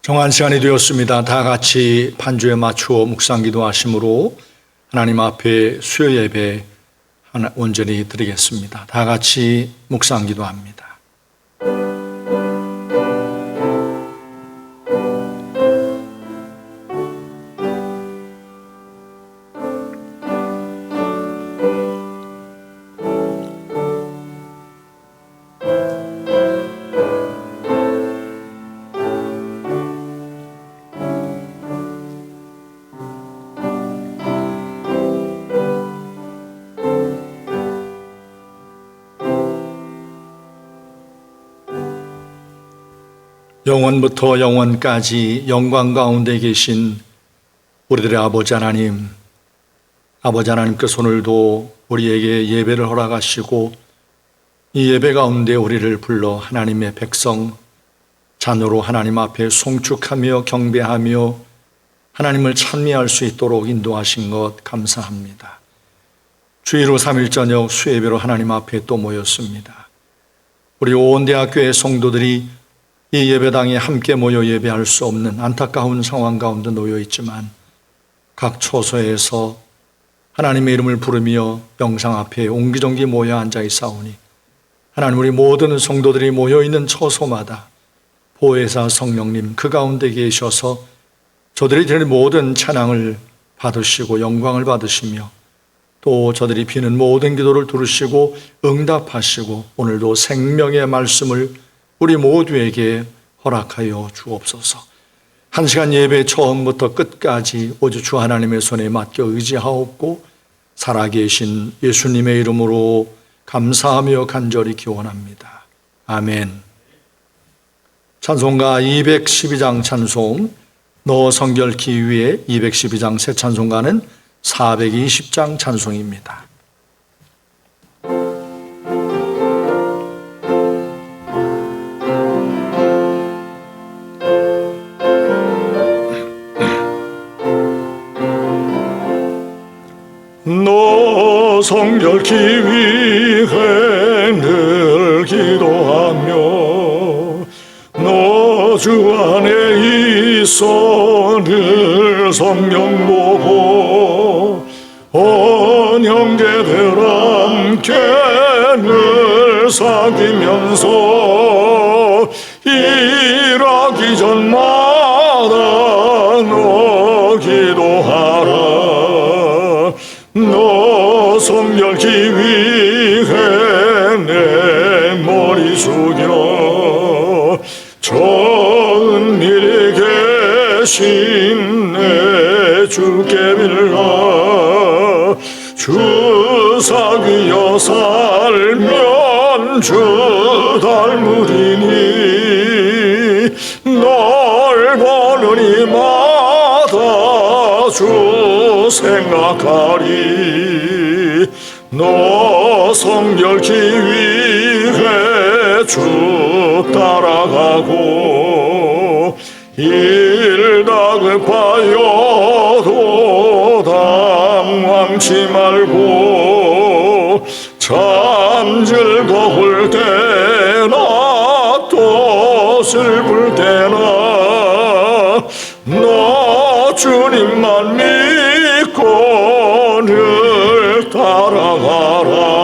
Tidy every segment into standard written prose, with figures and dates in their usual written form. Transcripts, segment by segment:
정한 시간이 되었습니다. 다 같이 반주에 맞추어 묵상기도 하심으로 하나님 앞에 수요 예배 온전히 드리겠습니다. 다 같이 묵상기도 합니다. 영원부터 영원까지 영광 가운데 계신 우리들의 아버지 하나님, 아버지 하나님께서 오늘도 우리에게 예배를 허락하시고 이 예배 가운데 우리를 불러 하나님의 백성 자녀로 하나님 앞에 송축하며 경배하며 하나님을 찬미할 수 있도록 인도하신 것 감사합니다. 주일 후 3일 저녁 수예배로 하나님 앞에 또 모였습니다. 우리 온 대학교의 성도들이 이 예배당에 함께 모여 예배할 수 없는 안타까운 상황 가운데 놓여 있지만 각 처소에서 하나님의 이름을 부르며 영상 앞에 옹기종기 모여 앉아 있사오니 하나님, 우리 모든 성도들이 모여 있는 처소마다 보혜사 성령님 그 가운데 계셔서 저들이 드릴 모든 찬양을 받으시고 영광을 받으시며 또 저들이 비는 모든 기도를 들으시고 응답하시고 오늘도 생명의 말씀을 우리 모두에게 허락하여 주옵소서. 한 시간 예배 처음부터 끝까지 오직 주 하나님의 손에 맡겨 의지하옵고 살아계신 예수님의 이름으로 감사하며 간절히 기원합니다. 아멘. 찬송가 212장 찬송, 너 성결케 위해 212장 새 찬송가는 420장 찬송입니다. 너 성결케 위해 늘 기도하며 너 주 안에 있어 늘 성령 보고 언형제들 함께 늘 사귀면서 일하기 전마다 너 기도하라. 너 성결케 위해 내 머리 숙여 천밀이 계신 내 주께 빌라. 주 사귀어 살면 주 닮으리니 널 보는 이마다 주 생각하리. 너 성결케 위해 주 따라가고 일 다급하여도 당황치 말고 참 즐거울 때나 또 슬플 때나 너 주님만 믿고 늘 따라가라.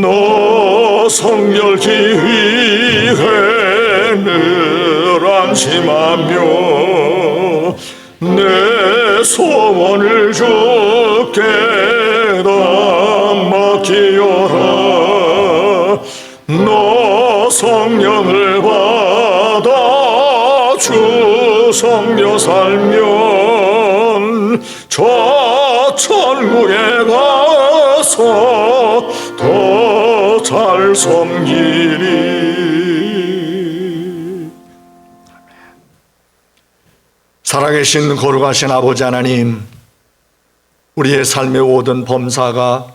너 성결케 위해 늘 안심하며 내 소원을 주께 다 맡기어라. 너 성령을 받아 주 섬겨 살면 저 천국에 가서 더 잘 섬기리. 살아계신 거룩하신 아버지 하나님, 우리의 삶의 모든 범사가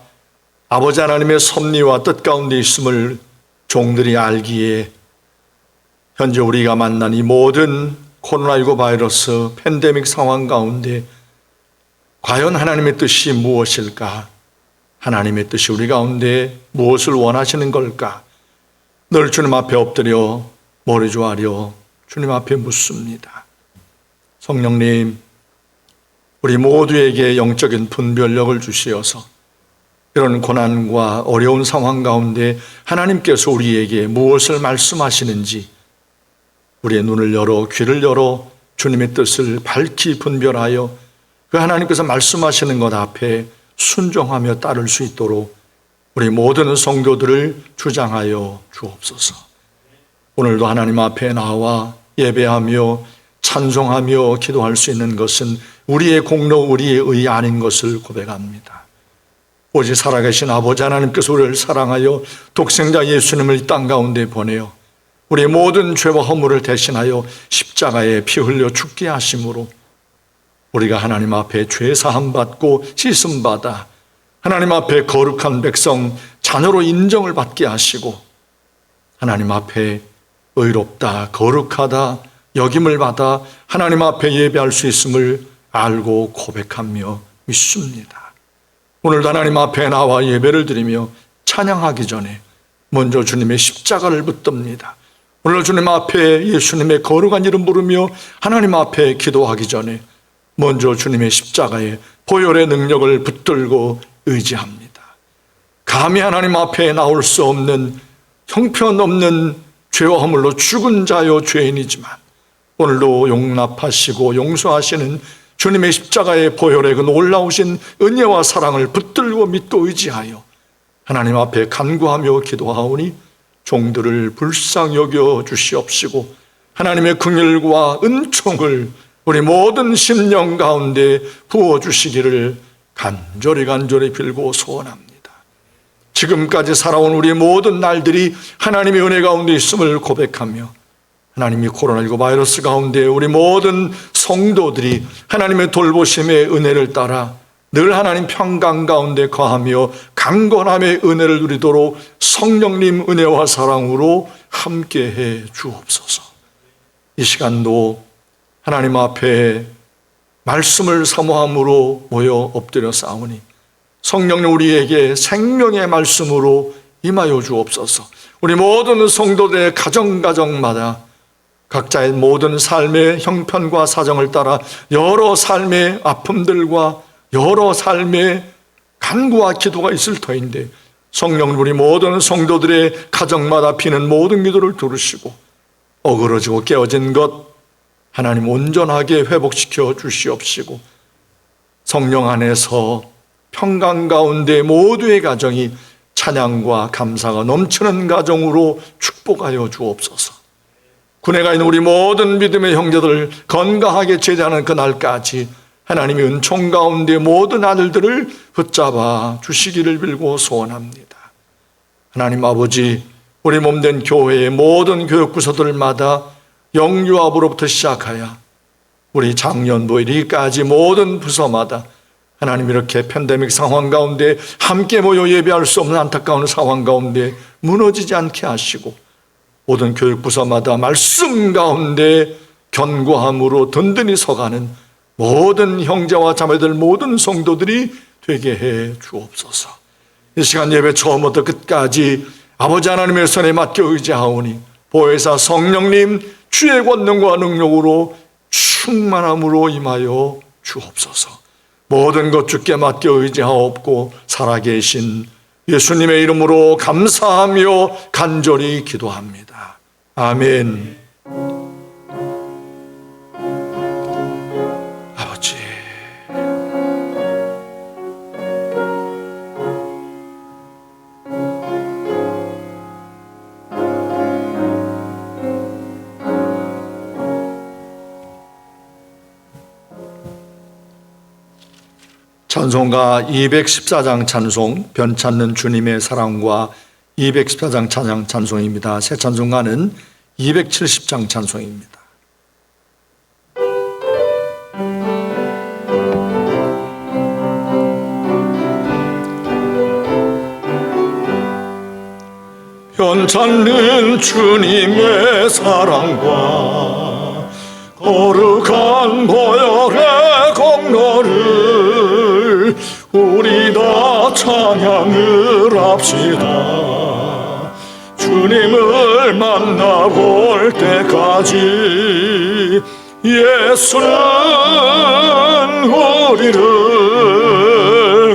아버지 하나님의 섭리와 뜻 가운데 있음을 종들이 알기에 현재 우리가 만난 이 모든 코로나19 바이러스 팬데믹 상황 가운데 과연 하나님의 뜻이 무엇일까? 하나님의 뜻이 우리 가운데 무엇을 원하시는 걸까? 늘 주님 앞에 엎드려 머리 조아려 주님 앞에 묻습니다. 성령님, 우리 모두에게 영적인 분별력을 주시어서 이런 고난과 어려운 상황 가운데 하나님께서 우리에게 무엇을 말씀하시는지 우리의 눈을 열어 귀를 열어 주님의 뜻을 밝히 분별하여 그 하나님께서 말씀하시는 것 앞에 순종하며 따를 수 있도록 우리 모든 성도들을 주장하여 주옵소서. 오늘도 하나님 앞에 나와 예배하며 찬송하며 기도할 수 있는 것은 우리의 공로, 우리의 의 아닌 것을 고백합니다. 오직 살아계신 아버지 하나님께서 우리를 사랑하여 독생자 예수님을 이 땅 가운데 보내어 우리의 모든 죄와 허물을 대신하여 십자가에 피 흘려 죽게 하심으로 우리가 하나님 앞에 죄 사함 받고 씻음 받아 하나님 앞에 거룩한 백성 자녀로 인정을 받게 하시고 하나님 앞에 의롭다 거룩하다 여김을 받아 하나님 앞에 예배할 수 있음을 알고 고백하며 믿습니다. 오늘도 하나님 앞에 나와 예배를 드리며 찬양하기 전에 먼저 주님의 십자가를 붙듭니다. 오늘 주님 앞에 예수님의 거룩한 이름 부르며 하나님 앞에 기도하기 전에 먼저 주님의 십자가의 보혈의 능력을 붙들고 의지합니다. 감히 하나님 앞에 나올 수 없는 형편없는 죄와 허물로 죽은 자요 죄인이지만 오늘도 용납하시고 용서하시는 주님의 십자가의 보혈의 그 놀라우신 은혜와 사랑을 붙들고 믿고 의지하여 하나님 앞에 간구하며 기도하오니 종들을 불쌍히 여겨 주시옵시고 하나님의 긍휼과 은총을 우리 모든 심령 가운데 부어주시기를 간절히 빌고 소원합니다. 지금까지 살아온 우리 모든 날들이 하나님의 은혜 가운데 있음을 고백하며 하나님이 코로나19 바이러스 가운데 우리 모든 성도들이 하나님의 돌보심의 은혜를 따라 늘 하나님 평강 가운데 거하며 강건함의 은혜를 누리도록 성령님 은혜와 사랑으로 함께해 주옵소서. 이 시간도 하나님 앞에 말씀을 사모함으로 모여 엎드려 싸우니 성령님 우리에게 생명의 말씀으로 임하여 주옵소서. 우리 모든 성도들의 가정마다 각자의 모든 삶의 형편과 사정을 따라 여러 삶의 아픔들과 여러 삶의 간구와 기도가 있을 터인데 성령 우리 모든 성도들의 가정마다 피는 모든 기도를 들으시고 어그러지고 깨어진 것 하나님 온전하게 회복시켜 주시옵시고 성령 안에서 평강 가운데 모두의 가정이 찬양과 감사가 넘치는 가정으로 축복하여 주옵소서. 군에 있는 우리 모든 믿음의 형제들을 건강하게 제대하는 그날까지 하나님의 은총 가운데 모든 아들들을 붙잡아 주시기를 빌고 소원합니다. 하나님 아버지, 우리 몸된 교회의 모든 교육부서들마다 영유아부로부터 시작하여 우리 장년부 이리까지 모든 부서마다 하나님 이렇게 팬데믹 상황 가운데 함께 모여 예배할 수 없는 안타까운 상황 가운데 무너지지 않게 하시고 모든 교육부서마다 말씀 가운데 견고함으로 든든히 서가는 모든 형제와 자매들 모든 성도들이 되게 해 주옵소서. 이 시간 예배 처음부터 끝까지 아버지 하나님의 손에 맡겨 의지하오니 보혜사 성령님 주의 권능과 능력으로 충만함으로 임하여 주옵소서. 모든 것 주께 맡겨 의지하옵고 살아계신 예수님의 이름으로 감사하며 간절히 기도합니다. 아멘. 아버지, 찬송가 214장 찬송 변찮는 주님의 사랑과 214장 찬양 찬송입니다. 새 찬송가는 270장 찬송입니다. 변찮는 주님의 사랑과 거룩한 보혈의 공로를 우리 다 찬양을 합시다. 주님을 만나볼 때까지 예수는 우리를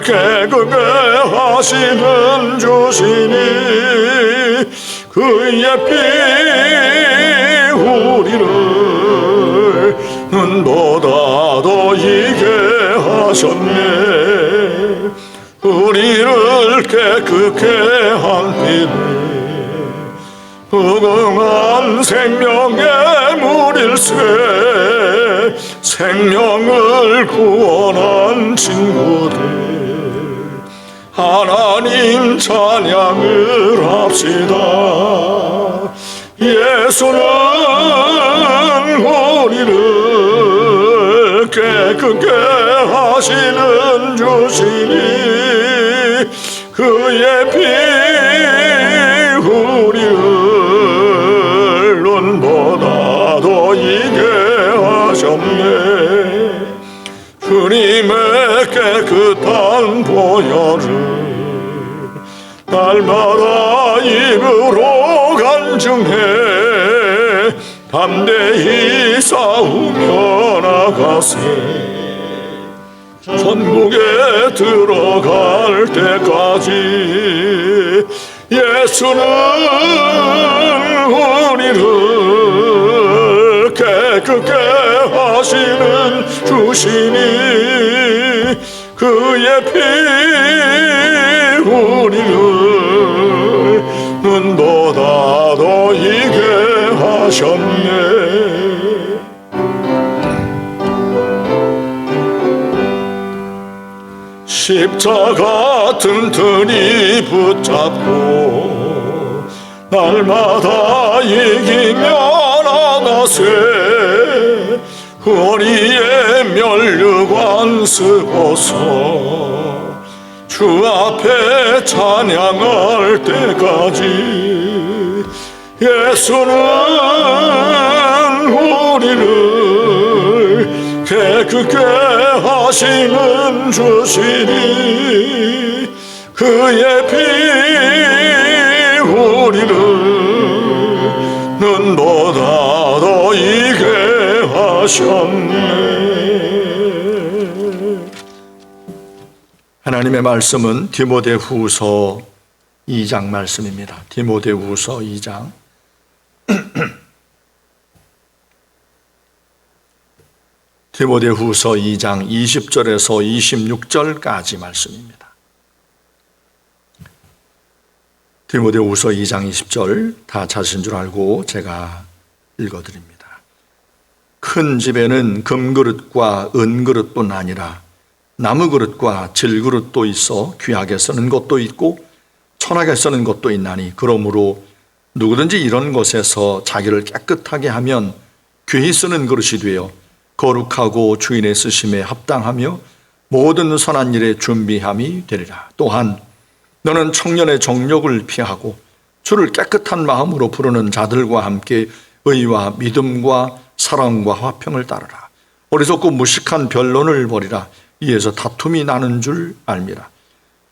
깨끗게 하시는 주시니 그의 피 우리를 눈보다도 이게 하셨네. 우리를 깨끗게 한 피는 무궁한 생명의 물일세. 생명을 구원한 친구들 하나님 찬양을 합시다. 예수는 우리를 깨끗게 하시는 주시니 그의 피 우리를 눈보다도 이게 하셨네. 주님의 깨끗한 보혈을 날마다 입으로 간증해 담대히 싸우며 나가세. 천국에 들어갈 때까지 예수는 우리를 깨끗게 하시는 주시니 그의 피 우리를 눈보다도 이게 하셨네. 십자가 튼튼히 붙잡고 날마다 이기며 나가세. 허리에 면류관 쓰고서 주 앞에 찬양할 때까지 예수는 우리를 깨끗게 하시는 주시니 그의 피 우리를 눈보다도 이게 하셨네. 하나님의 말씀은 디모데후서 2장 말씀입니다. 디모데후서 2장 디모데후서 2장 20절에서 26절까지 말씀입니다. 디모데후서 2장 20절 다 찾으신 줄 알고 제가 읽어드립니다. 큰 집에는 금그릇과 은그릇뿐 아니라 나무그릇과 질그릇도 있어 귀하게 쓰는 것도 있고 천하게 쓰는 것도 있나니 그러므로 누구든지 이런 것에서 자기를 깨끗하게 하면 귀히 쓰는 그릇이 되어 거룩하고 주인의 쓰심에 합당하며 모든 선한 일에 준비함이 되리라. 또한 너는 청년의 정욕을 피하고 주를 깨끗한 마음으로 부르는 자들과 함께 의와 믿음과 사랑과 화평을 따르라. 어리석고 무식한 변론을 버리라. 이에서 다툼이 나는 줄 알미라.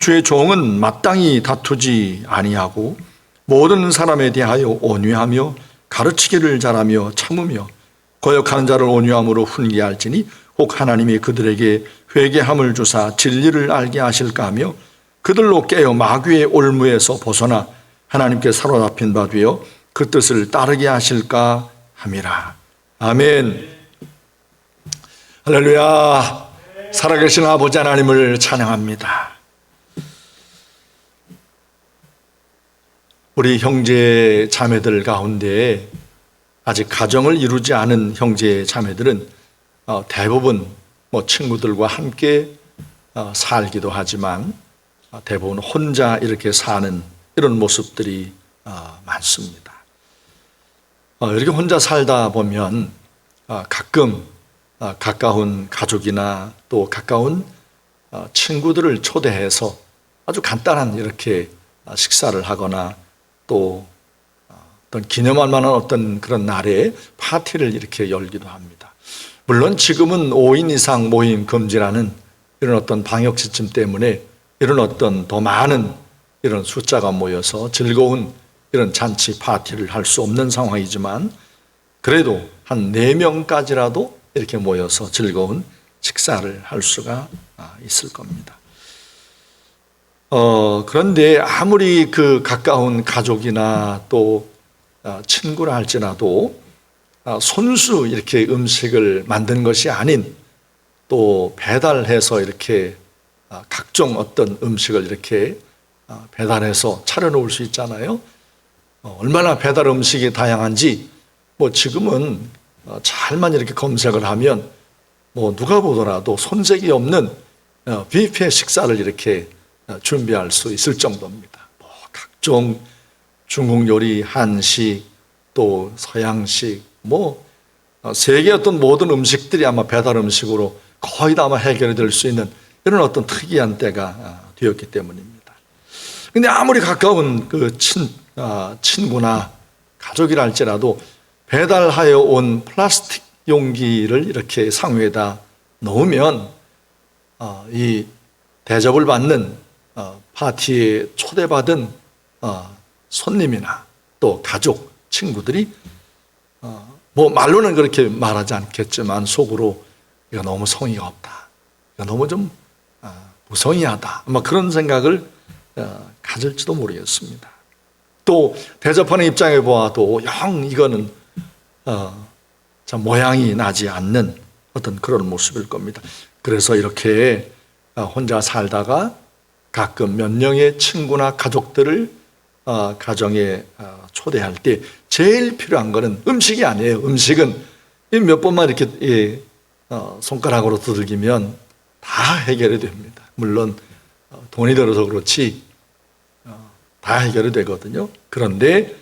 주의 종은 마땅히 다투지 아니하고 모든 사람에 대하여 온유하며 가르치기를 잘하며 참으며 거역하는 자를 온유함으로 훈계할지니 혹 하나님이 그들에게 회개함을 주사 진리를 알게 하실까 하며 그들로 깨어 마귀의 올무에서 벗어나 하나님께 사로잡힌 바 되어 그 뜻을 따르게 하실까 함이라. 아멘. 할렐루야. 살아계신 아버지 하나님을 찬양합니다. 우리 형제 자매들 가운데 아직 가정을 이루지 않은 형제 자매들은 대부분 친구들과 함께 살기도 하지만 대부분 혼자 이렇게 사는 이런 모습들이 많습니다. 이렇게 혼자 살다 보면 가끔 가까운 가족이나 또 가까운 친구들을 초대해서 아주 간단한 이렇게 식사를 하거나 또 어떤 기념할 만한 어떤 그런 날에 파티를 이렇게 열기도 합니다. 물론 지금은 5인 이상 모임 금지라는 이런 어떤 방역 지침 때문에 이런 어떤 더 많은 이런 숫자가 모여서 즐거운 이런 잔치 파티를 할 수 없는 상황이지만 그래도 한 4명까지라도 이렇게 모여서 즐거운 식사를 할 수가 있을 겁니다. 그런데 아무리 그 가까운 가족이나 또 친구라 할지라도 손수 이렇게 음식을 만든 것이 아닌 또 배달해서 이렇게 각종 어떤 음식을 이렇게 배달해서 차려놓을 수 있잖아요. 얼마나 배달 음식이 다양한지 뭐 지금은 잘만 이렇게 검색을 하면 뭐 누가 보더라도 손색이 없는 뷔페 식사를 이렇게 준비할 수 있을 정도입니다. 뭐 각종 중국 요리, 한식, 또 서양식, 뭐 세계 어떤 모든 음식들이 아마 배달 음식으로 거의 다 아마 해결이 될 수 있는 이런 어떤 특이한 때가 되었기 때문입니다. 근데 아무리 가까운 그 친구나 가족이라 할지라도 배달하여 온 플라스틱 용기를 이렇게 상위에다 놓으면 이 대접을 받는 파티에 초대받은 손님이나 또 가족, 친구들이 뭐 말로는 그렇게 말하지 않겠지만 속으로 이거 너무 성의가 없다, 이거 너무 좀 무성의하다, 아마 그런 생각을 가질지도 모르겠습니다. 또 대접하는 입장에 보아도 영 이거는 참 모양이 나지 않는 어떤 그런 모습일 겁니다. 그래서 이렇게 혼자 살다가 가끔 몇 명의 친구나 가족들을 가정에 초대할 때 제일 필요한 거는 음식이 아니에요. 음식은 몇 번만 이렇게 손가락으로 두들기면 다 해결이 됩니다. 물론 돈이 들어서 그렇지 다 해결이 되거든요. 그런데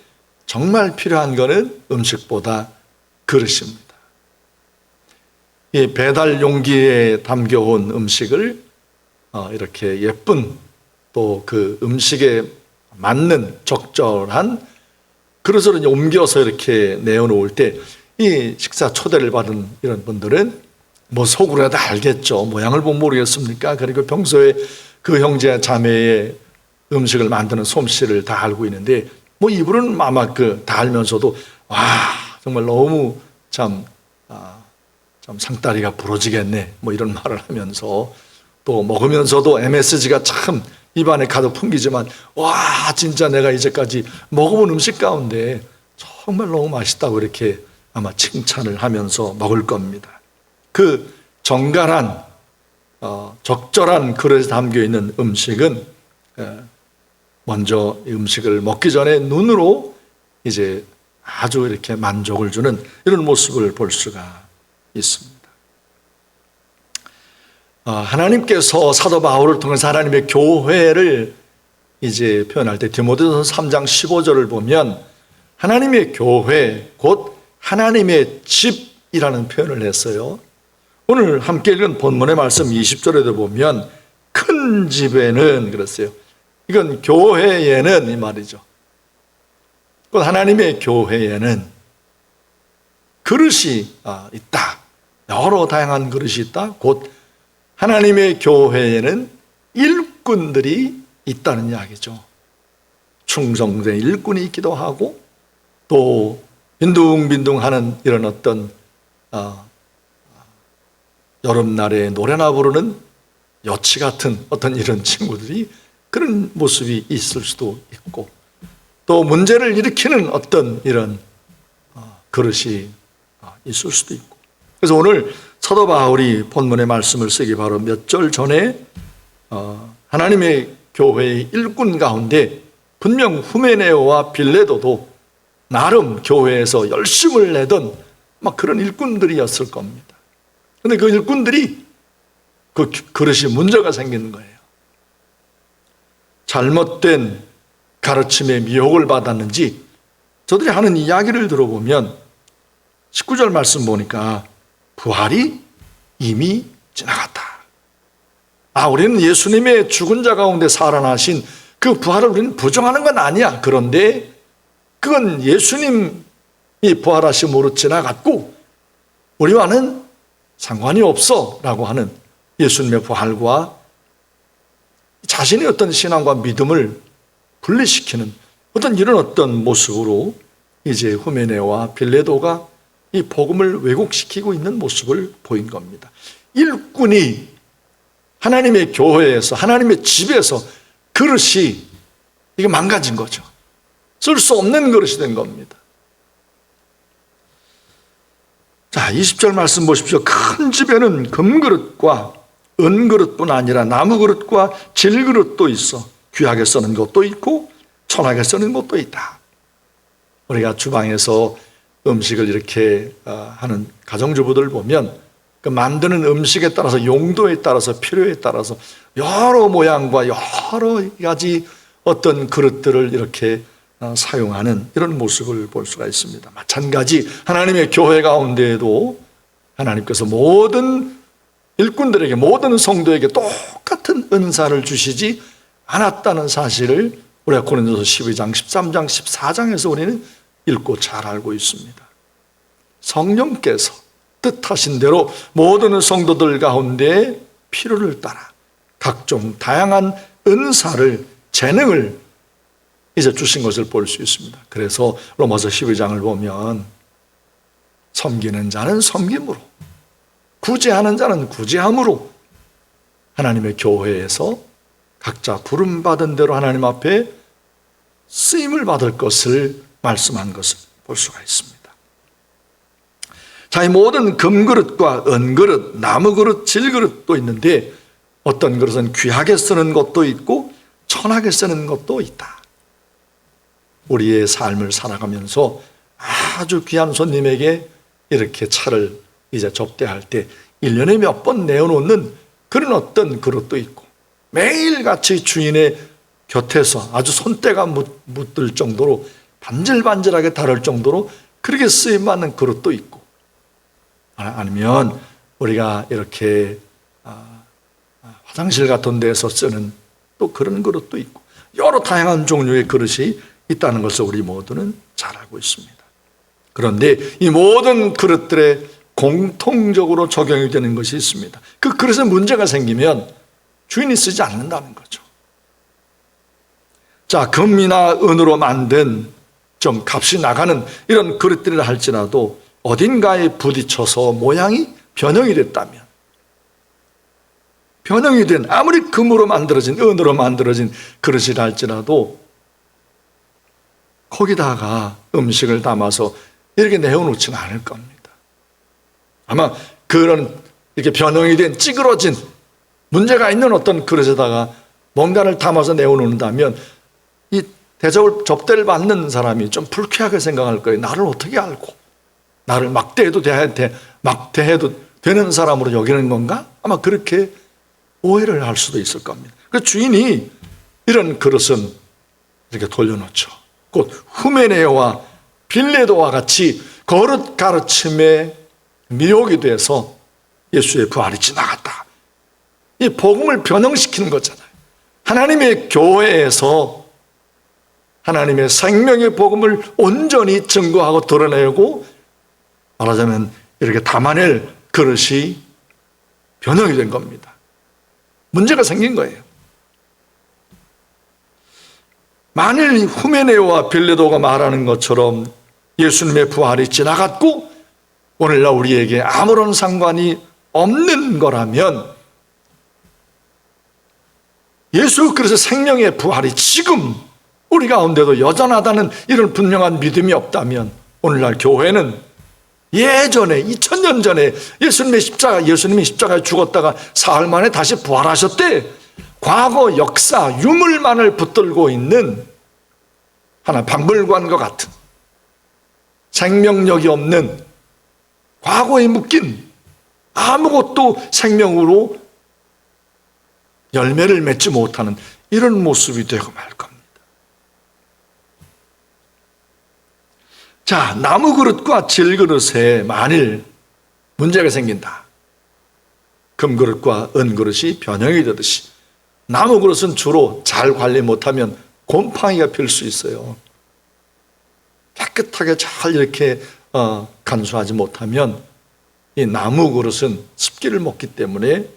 정말 필요한 거는 음식보다 그릇입니다. 이 배달 용기에 담겨온 음식을 이렇게 예쁜 또 그 음식에 맞는 적절한 그릇으로 옮겨서 이렇게 내어놓을 때 이 식사 초대를 받은 이런 분들은 뭐 속으로라도 알겠죠. 모양을 보면 모르겠습니까? 그리고 평소에 그 형제 자매의 음식을 만드는 솜씨를 다 알고 있는데 뭐 입으로는 아마 다 알면서도 와 정말 너무 참 상다리가 부러지겠네 뭐 이런 말을 하면서 또 먹으면서도 MSG가 참 입안에 가득 풍기지만 와 진짜 내가 이제까지 먹어본 음식 가운데 정말 너무 맛있다고 이렇게 아마 칭찬을 하면서 먹을 겁니다. 그 정갈한 적절한 그릇에 담겨있는 음식은 먼저 이 음식을 먹기 전에 눈으로 이제 아주 이렇게 만족을 주는 이런 모습을 볼 수가 있습니다. 하나님께서 사도 바울을 통해서 하나님의 교회를 이제 표현할 때 디모데전서 3장 15절을 보면 하나님의 교회 곧 하나님의 집이라는 표현을 했어요. 오늘 함께 읽은 본문의 말씀 20절에도 보면 큰 집에는 그랬어요. 이건 교회에는 이 말이죠. 곧 하나님의 교회에는 그릇이 있다. 여러 다양한 그릇이 있다. 곧 하나님의 교회에는 일꾼들이 있다는 이야기죠. 충성된 일꾼이 있기도 하고 또 빈둥빈둥하는 이런 어떤 여름날에 노래나 부르는 여치 같은 어떤 이런 친구들이 그런 모습이 있을 수도 있고 또 문제를 일으키는 어떤 이런 그릇이 있을 수도 있고 그래서 오늘 사도 바울이 본문의 말씀을 쓰기 바로 몇 절 전에 하나님의 교회의 일꾼 가운데 분명 후메네오와 빌레도도 나름 교회에서 열심을 내던 막 그런 일꾼들이었을 겁니다. 그런데 그 일꾼들이 그 그릇이 문제가 생기는 거예요. 잘못된 가르침에 미혹을 받았는지 저들이 하는 이야기를 들어보면 19절 말씀 보니까 부활이 이미 지나갔다. 우리는 예수님의 죽은 자 가운데 살아나신 그 부활을 우리는 부정하는 건 아니야. 그런데 그건 예수님이 부활하심으로 지나갔고 우리와는 상관이 없어 라고 하는 예수님의 부활과 자신의 어떤 신앙과 믿음을 분리시키는 이런 어떤 모습으로 이제 후메네와 빌레도가 이 복음을 왜곡시키고 있는 모습을 보인 겁니다. 일꾼이 하나님의 교회에서, 하나님의 집에서 그릇이 이게 망가진 거죠. 쓸 수 없는 그릇이 된 겁니다. 자, 20절 말씀 보십시오. 큰 집에는 금그릇과 은그릇뿐 아니라 나무그릇과 질그릇도 있어 귀하게 쓰는 것도 있고 천하게 쓰는 것도 있다. 우리가 주방에서 음식을 이렇게 하는 가정주부들 보면 그 만드는 음식에 따라서, 용도에 따라서, 필요에 따라서 여러 모양과 여러 가지 어떤 그릇들을 이렇게 사용하는 이런 모습을 볼 수가 있습니다. 마찬가지 하나님의 교회 가운데에도 하나님께서 모든 일꾼들에게, 모든 성도에게 똑같은 은사를 주시지 않았다는 사실을 우리가 고린도서 12장, 13장, 14장에서 우리는 읽고 잘 알고 있습니다. 성령께서 뜻하신 대로 모든 성도들 가운데 필요를 따라 각종 다양한 은사를, 재능을 이제 주신 것을 볼 수 있습니다. 그래서 로마서 12장을 보면 섬기는 자는 섬김으로, 구제하는 자는 구제함으로 하나님의 교회에서 각자 부름받은 대로 하나님 앞에 쓰임을 받을 것을 말씀한 것을 볼 수가 있습니다. 자, 이 모든 금그릇과 은그릇, 나무그릇, 질그릇도 있는데 어떤 그릇은 귀하게 쓰는 것도 있고 천하게 쓰는 것도 있다. 우리의 삶을 살아가면서 아주 귀한 손님에게 이렇게 차를 이제 접대할 때 1년에 몇 번 내어놓는 그런 어떤 그릇도 있고, 매일같이 주인의 곁에서 아주 손때가 묻을 정도로 반질반질하게 다를 정도로 그렇게 쓰임받는 그릇도 있고, 아니면 우리가 이렇게 화장실 같은 데서 쓰는 또 그런 그릇도 있고, 여러 다양한 종류의 그릇이 있다는 것을 우리 모두는 잘 알고 있습니다. 그런데 이 모든 그릇들에 공통적으로 적용이 되는 것이 있습니다. 그 그릇에 문제가 생기면 주인이 쓰지 않는다는 거죠. 자, 금이나 은으로 만든 좀 값이 나가는 이런 그릇들이라 할지라도 어딘가에 부딪혀서 모양이 변형이 됐다면, 변형이 된, 아무리 금으로 만들어진, 은으로 만들어진 그릇이라 할지라도 거기다가 음식을 담아서 이렇게 내어놓지는 않을 겁니다. 아마 그런 이렇게 변형이 된 찌그러진 문제가 있는 어떤 그릇에다가 뭔가를 담아서 내어놓는다면 이 대접을, 접대를 받는 사람이 좀 불쾌하게 생각할 거예요. 나를 어떻게 알고 나를 막대해도 되는 사람으로 여기는 건가? 아마 그렇게 오해를 할 수도 있을 겁니다. 그 주인이 이런 그릇은 이렇게 돌려놓죠. 곧 후메네와 빌레도와 같이 거릇 가르침에 미혹이 돼서 예수의 부활이 지나갔다. 이 복음을 변형시키는 거잖아요. 하나님의 교회에서 하나님의 생명의 복음을 온전히 증거하고 드러내고, 말하자면 이렇게 담아낼 그릇이 변형이 된 겁니다. 문제가 생긴 거예요. 만일 후메네와 빌레도가 말하는 것처럼 예수님의 부활이 지나갔고 오늘날 우리에게 아무런 상관이 없는 거라면, 예수 그리스도의 생명의 부활이 지금 우리 가운데도 여전하다는 이런 분명한 믿음이 없다면, 오늘날 교회는 예전에 2000년 전에 예수님이 십자가에 죽었다가 사흘 만에 다시 부활하셨대, 과거 역사 유물만을 붙들고 있는 하나 박물관과 같은 생명력이 없는, 과거에 묶인 아무것도 생명으로 열매를 맺지 못하는 이런 모습이 되고 말 겁니다. 자, 나무 그릇과 질그릇에 만일 문제가 생긴다, 금그릇과 은그릇이 변형이 되듯이 나무 그릇은 주로 잘 관리 못하면 곰팡이가 필 수 있어요. 깨끗하게 잘 이렇게 간수하지 못하면 이 나무 그릇은 습기를 먹기 때문에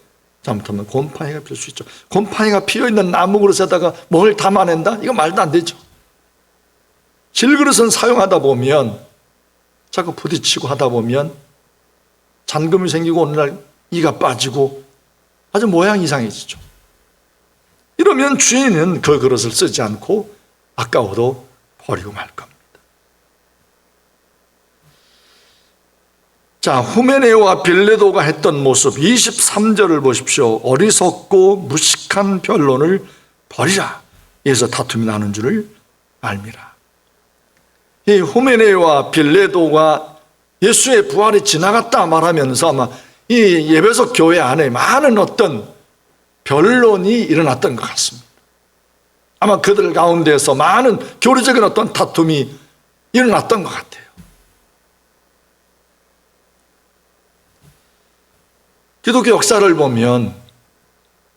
잘못하면 곰팡이가 필 수 있죠. 곰팡이가 피어있는 나무 그릇에다가 뭘 담아낸다? 이거 말도 안 되죠. 질그릇은 사용하다 보면 자꾸 부딪히고 하다 보면 잔금이 생기고 어느 날 이가 빠지고 아주 모양이 이상해지죠. 이러면 주인은 그 그릇을 쓰지 않고 아까워도 버리고 말 겁니다. 자, 후메네오와 빌레도가 했던 모습 23절을 보십시오. 어리석고 무식한 변론을 버리라. 여기서 다툼이 나는 줄을 알미라. 이 후메네오와 빌레도가 예수의 부활이 지나갔다 말하면서 아마 이 예배석 교회 안에 많은 어떤 변론이 일어났던 것 같습니다. 아마 그들 가운데서 많은 교리적인 어떤 다툼이 일어났던 것 같아요. 기독교 역사를 보면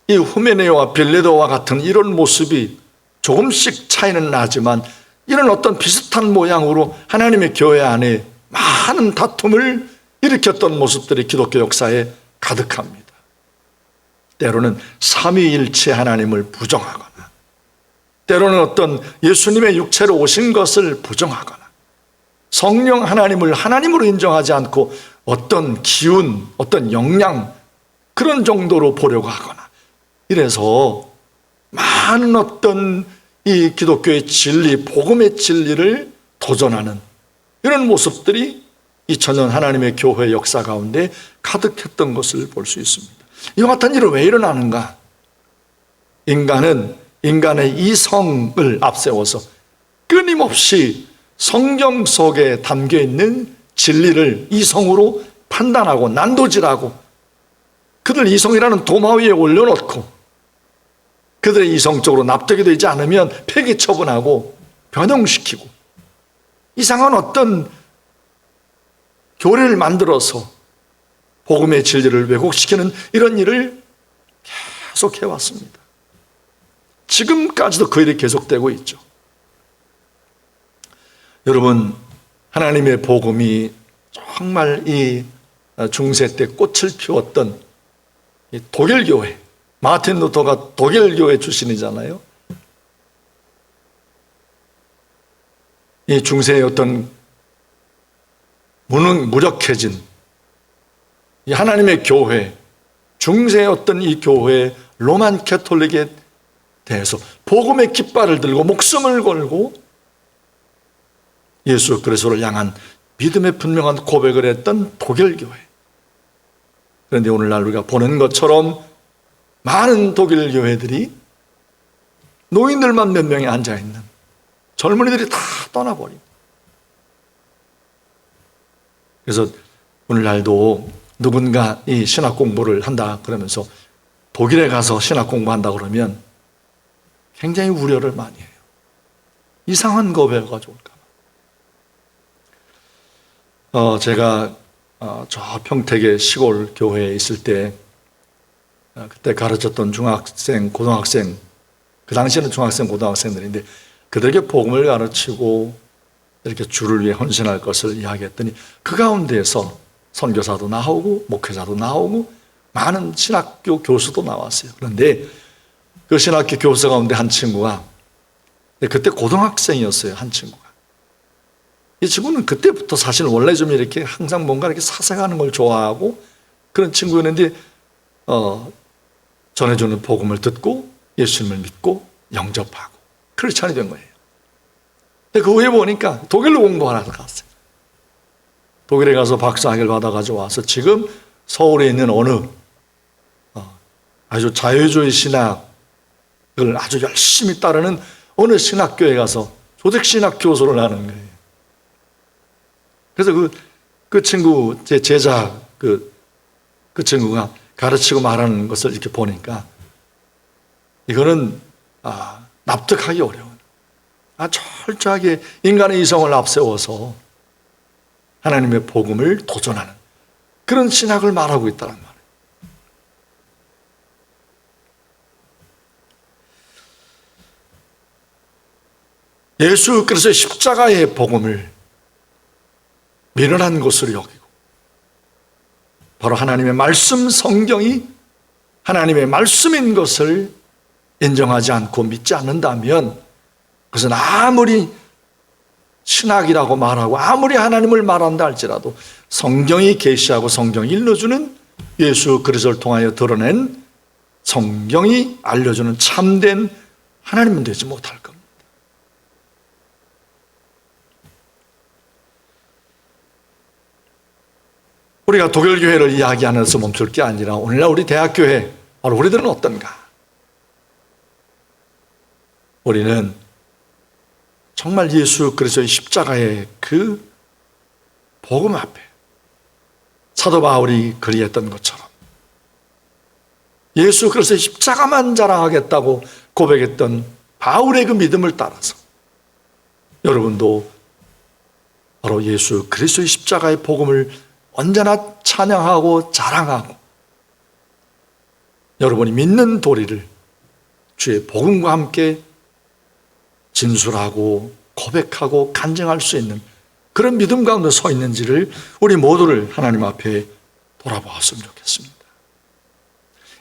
이 후메네오와 빌레도와 같은 이런 모습이 조금씩 차이는 나지만 이런 어떤 비슷한 모양으로 하나님의 교회 안에 많은 다툼을 일으켰던 모습들이 기독교 역사에 가득합니다. 때로는 삼위일체 하나님을 부정하거나 때로는 어떤 예수님의 육체로 오신 것을 부정하거나 성령 하나님을 하나님으로 인정하지 않고 어떤 기운, 어떤 역량 그런 정도로 보려고 하거나 이래서 많은 어떤 이 기독교의 진리, 복음의 진리를 도전하는 이런 모습들이 2000년 하나님의 교회 역사 가운데 가득했던 것을 볼 수 있습니다. 이와 같은 일은 왜 일어나는가? 인간은 인간의 이성을 앞세워서 끊임없이 성경 속에 담겨있는 진리를 이성으로 판단하고 난도질하고 그들 이성이라는 도마 위에 올려놓고 그들의 이성적으로 납득이 되지 않으면 폐기 처분하고 변형시키고 이상한 어떤 교리를 만들어서 복음의 진리를 왜곡시키는 이런 일을 계속 해왔습니다. 지금까지도 그 일이 계속되고 있죠. 여러분, 하나님의 복음이 정말 이 중세 때 꽃을 피웠던 이 독일 교회, 마틴 루터가 독일 교회 출신이잖아요. 이 중세의 어떤 무력해진 이 하나님의 교회, 중세의 어떤 이 교회 로만 캐톨릭에 대해서 복음의 깃발을 들고 목숨을 걸고 예수 그리스도를 향한 믿음의 분명한 고백을 했던 독일 교회. 그런데 오늘날 우리가 보는 것처럼 많은 독일 교회들이 노인들만 몇 명이 앉아있는 젊은이들이 다 떠나버리고 그래서 오늘날도 누군가 이 신학 공부를 한다 그러면서 독일에 가서 신학 공부한다 그러면 굉장히 우려를 많이 해요. 이상한 거 배워가지고 올까 봐. 제가 저 평택의 시골 교회에 있을 때 그때 가르쳤던 중학생, 고등학생, 그 당시에는 중학생, 고등학생들인데 그들에게 복음을 가르치고 이렇게 주를 위해 헌신할 것을 이야기했더니 그 가운데에서 선교사도 나오고 목회자도 나오고 많은 신학교 교수도 나왔어요. 그런데 그 신학교 교수 가운데 한 친구가 그때 고등학생이었어요. 한 친구가. 이 친구는 그때부터 사실 원래 좀 이렇게 항상 뭔가 이렇게 사색하는 걸 좋아하고 그런 친구였는데 전해주는 복음을 듣고 예수님을 믿고 영접하고 크리스찬이 된 거예요. 근데 그 후에 보니까 독일로 공부하러 갔어요. 독일에 가서 박사학위를 받아가지고 와서 지금 서울에 있는 어느 아주 자유주의 신학을 아주 열심히 따르는 어느 신학교에 가서 조직신학 교수를 하는 거예요. 그래서 그 친구, 제 제자, 그 친구가 가르치고 말하는 것을 이렇게 보니까 이거는 납득하기 어려운 철저하게 인간의 이성을 앞세워서 하나님의 복음을 도전하는 그런 신학을 말하고 있다는 말이에요. 예수 그리스도의 십자가의 복음을 미련한 것으로 여기고 바로 하나님의 말씀 성경이 하나님의 말씀인 것을 인정하지 않고 믿지 않는다면 그것은 아무리 신학이라고 말하고 아무리 하나님을 말한다 할지라도 성경이 계시하고 성경이 일러주는 예수 그리스도를 통하여 드러낸 성경이 알려주는 참된 하나님은 되지 못할 겁니다. 우리가 독일교회를 이야기하면서 멈출 게 아니라 오늘날 우리 대학교회, 바로 우리들은 어떤가? 우리는 정말 예수 그리스도의 십자가의 그 복음 앞에 사도 바울이 그리했던 것처럼 예수 그리스도의 십자가만 자랑하겠다고 고백했던 바울의 그 믿음을 따라서 여러분도 바로 예수 그리스도의 십자가의 복음을 언제나 찬양하고 자랑하고 여러분이 믿는 도리를 주의 복음과 함께 진술하고 고백하고 간증할 수 있는 그런 믿음 가운데 서 있는지를 우리 모두를 하나님 앞에 돌아보았으면 좋겠습니다.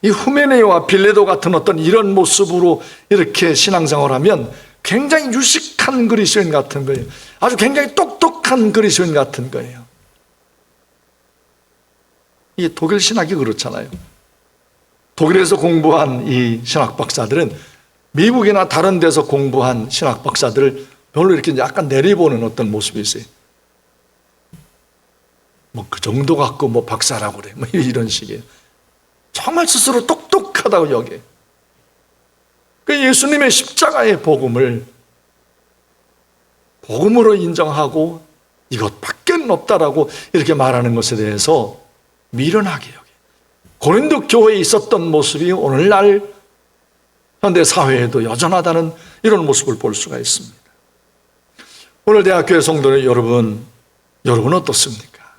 이 후메네오와 빌레도 같은 어떤 이런 모습으로 이렇게 신앙생활하면 굉장히 유식한 그리스도인 같은 거예요. 아주 굉장히 똑똑한 그리스도인 같은 거예요. 이 독일 신학이 그렇잖아요. 독일에서 공부한 이 신학 박사들은 미국이나 다른 데서 공부한 신학 박사들을 별로 이렇게 약간 내리보는 어떤 모습이 있어요. 뭐 그 정도 갖고 뭐 박사라고 그래. 뭐 이런 식이에요. 정말 스스로 똑똑하다고 여겨요. 그 예수님의 십자가의 복음을 복음으로 인정하고 이것밖에는 없다라고 이렇게 말하는 것에 대해서 미련하게 여겨요. 고린도 교회에 있었던 모습이 오늘날 현대 사회에도 여전하다는 이런 모습을 볼 수가 있습니다. 오늘 대학교의 성도는 여러분 어떻습니까?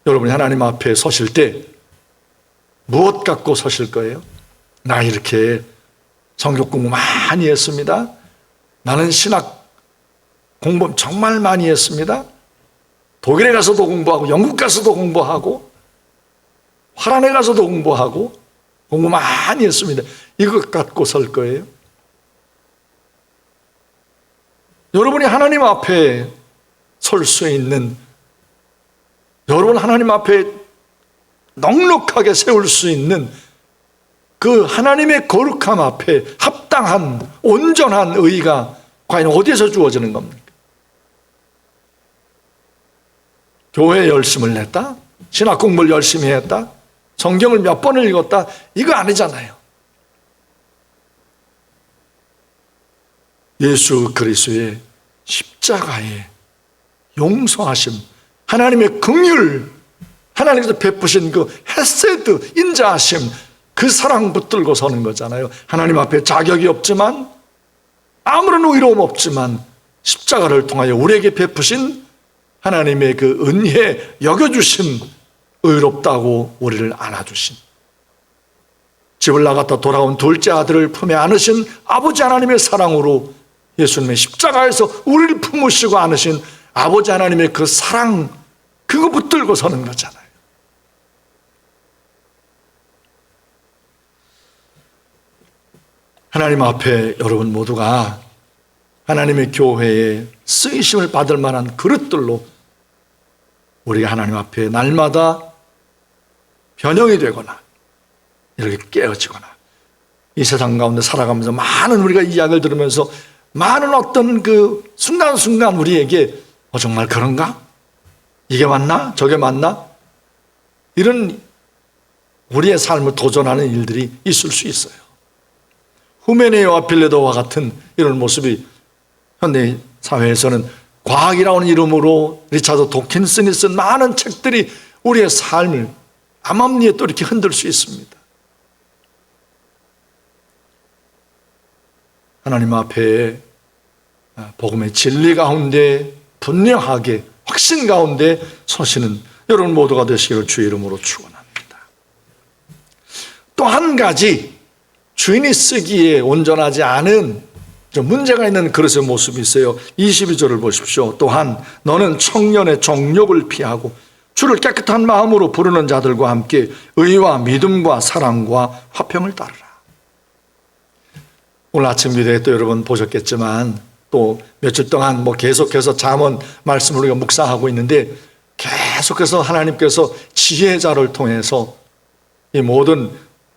여러분이 하나님 앞에 서실 때 무엇 갖고 서실 거예요? 나 이렇게 성경 공부 많이 했습니다. 나는 신학 공부 정말 많이 했습니다. 독일에 가서도 공부하고 영국 가서도 공부하고 화란에 가서도 공부하고 공부 많이 했습니다. 이것 갖고 설 거예요? 여러분이 하나님 앞에 설 수 있는, 여러분 하나님 앞에 넉넉하게 세울 수 있는 그 하나님의 거룩함 앞에 합당한 온전한 의가 과연 어디에서 주어지는 겁니까? 교회에 열심을 냈다? 신학 공부를 열심히 했다? 성경을 몇 번을 읽었다? 이거 아니잖아요. 예수 그리스도의 십자가의 용서하심, 하나님의 긍휼, 하나님께서 베푸신 그 헤세드, 인자하심, 그 사랑 붙들고 서는 거잖아요. 하나님 앞에 자격이 없지만, 아무런 의로움 없지만 십자가를 통하여 우리에게 베푸신 하나님의 그 은혜 여겨주신, 의롭다고 우리를 안아주신, 집을 나갔다 돌아온 둘째 아들을 품에 안으신 아버지 하나님의 사랑으로 예수님의 십자가에서 우리를 품으시고 안으신 아버지 하나님의 그 사랑, 그거 붙들고 서는 거잖아요. 하나님 앞에 여러분 모두가 하나님의 교회에 쓰이심을 받을 만한 그릇들로 우리가 하나님 앞에 날마다 변형이 되거나 이렇게 깨어지거나 이 세상 가운데 살아가면서 많은 우리가 이야기를 들으면서 많은 어떤 그 순간순간 우리에게 정말 그런가? 이게 맞나? 저게 맞나? 이런 우리의 삶을 도전하는 일들이 있을 수 있어요. 후메네오와 빌레도와 같은 이런 모습이 현대 사회에서는 과학이라는 이름으로 리차드 도킨슨이 쓴 많은 책들이 우리의 삶을 암암리에 또 이렇게 흔들 수 있습니다. 하나님 앞에 복음의 진리 가운데 분명하게 확신 가운데 서시는 여러분 모두가 되시기를 주의 이름으로 축원합니다. 또 한 가지 주인이 쓰기에 온전하지 않은 좀 문제가 있는 그릇의 모습이 있어요. 22절을 보십시오. 또한 너는 청년의 정욕을 피하고 주를 깨끗한 마음으로 부르는 자들과 함께 의와 믿음과 사랑과 화평을 따르라. 오늘 아침 기도에 또 여러분 보셨겠지만 또 며칠 동안 계속해서 잠언 말씀을 우리가 묵상하고 있는데 계속해서 하나님께서 지혜자를 통해서 이 모든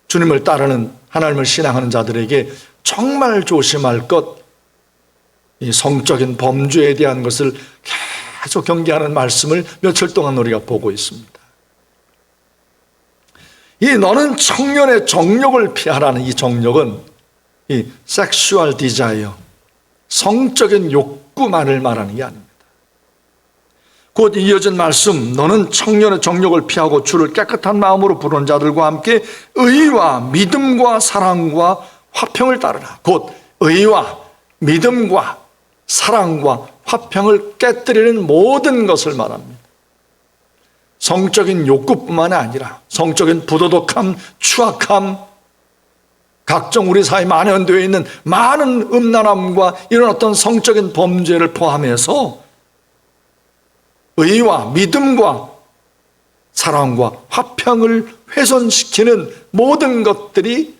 주님을 따르는 하나님을 신앙하는 자들에게 정말 조심할 것, 이 성적인 범죄에 대한 것을 계속 경계하는 말씀을 며칠 동안 우리가 보고 있습니다. 이 너는 청년의 정욕을 피하라는 이 정욕은 이 sexual desire, 성적인 욕구만을 말하는 게 아닙니다. 곧 이어진 말씀, 너는 청년의 정욕을 피하고 주를 깨끗한 마음으로 부르는 자들과 함께 의와 믿음과 사랑과 화평을 따르라. 곧 의와 믿음과 사랑과 화평을 깨뜨리는 모든 것을 말합니다. 성적인 욕구뿐만 아니라 성적인 부도덕함, 추악함, 각종 우리 사회에 만연되어 있는 많은 음란함과 이런 어떤 성적인 범죄를 포함해서 의와 믿음과 사랑과 화평을 훼손시키는 모든 것들이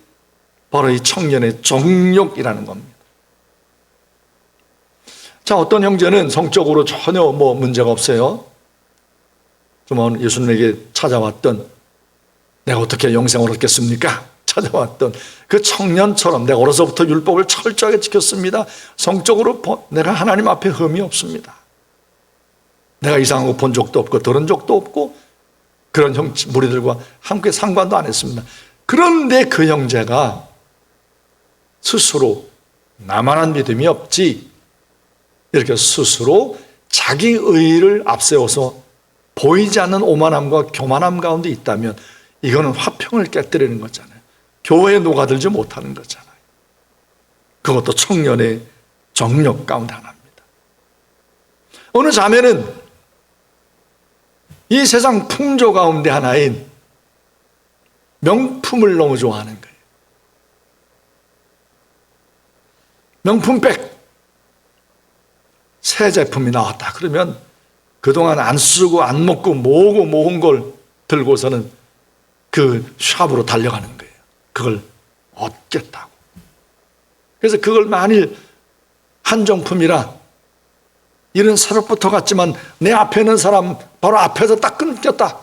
바로 이 청년의 정욕이라는 겁니다. 자, 어떤 형제는 성적으로 전혀 문제가 없어요. 좀 예수님에게 찾아왔던, 내가 어떻게 영생을 얻겠습니까? 찾아왔던 그 청년처럼 내가 어려서부터 율법을 철저하게 지켰습니다. 성적으로 내가 하나님 앞에 흠이 없습니다. 내가 이상한 거 본 적도 없고 들은 적도 없고 그런 무리들과 함께 상관도 안 했습니다. 그런데 그 형제가 스스로 나만한 믿음이 없지 이렇게 스스로 자기 의의를 앞세워서 보이지 않는 오만함과 교만함 가운데 있다면 이거는 화평을 깨뜨리는 거잖아요. 교회에 녹아들지 못하는 거잖아요. 그것도 청년의 정욕 가운데 하나입니다. 어느 자매는 이 세상 풍조 가운데 하나인 명품을 너무 좋아하는 거예요. 명품백, 새 제품이 나왔다 그러면 그동안 안 쓰고 안 먹고 모으고 모은 걸 들고서는 그 샵으로 달려가는 거예요. 그걸 얻겠다고. 그래서 그걸 만일 한정품이라 이런 새롭부터 갔지만 내 앞에 있는 사람 바로 앞에서 딱 끊겼다.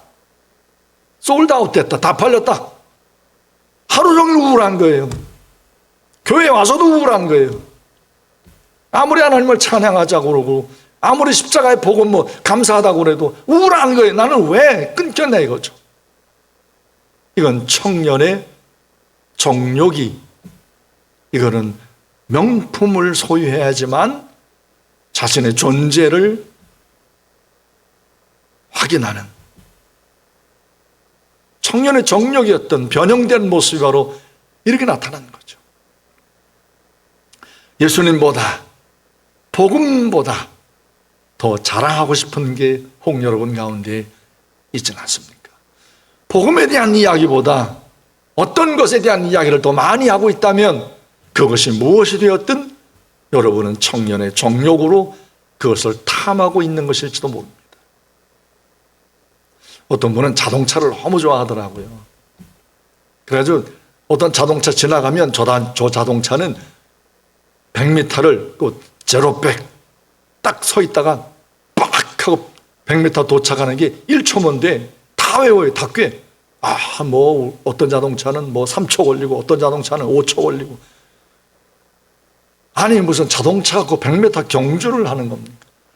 솔드아웃 됐다. 다 팔렸다. 하루 종일 우울한 거예요. 교회에 와서도 우울한 거예요. 아무리 하나님을 찬양하자고 그러고 아무리 십자가의 복음 감사하다고 그래도 우울한 거예요. 나는 왜 끊겼냐 이거죠. 이건 청년의 정욕이, 이거는 명품을 소유해야지만 자신의 존재를 확인하는 청년의 정욕이었던 변형된 모습이 바로 이렇게 나타나는 거죠. 예수님보다 복음보다 더 자랑하고 싶은 게 혹 여러분 가운데 있지는 않습니까? 복음에 대한 이야기보다 어떤 것에 대한 이야기를 더 많이 하고 있다면 그것이 무엇이 되었든 여러분은 청년의 정욕으로 그것을 탐하고 있는 것일지도 모릅니다. 어떤 분은 자동차를 너무 좋아하더라고요. 그래가지고 어떤 자동차 지나가면 저 자동차는 100m를 제로백 딱 서 있다가 빡 하고 100m 도착하는 게 1초면 돼. 다 외워요. 다 꽤. 어떤 자동차는 3초 걸리고 어떤 자동차는 5초 걸리고. 아니 무슨 자동차 그 100m 경주를 하는 겁니까?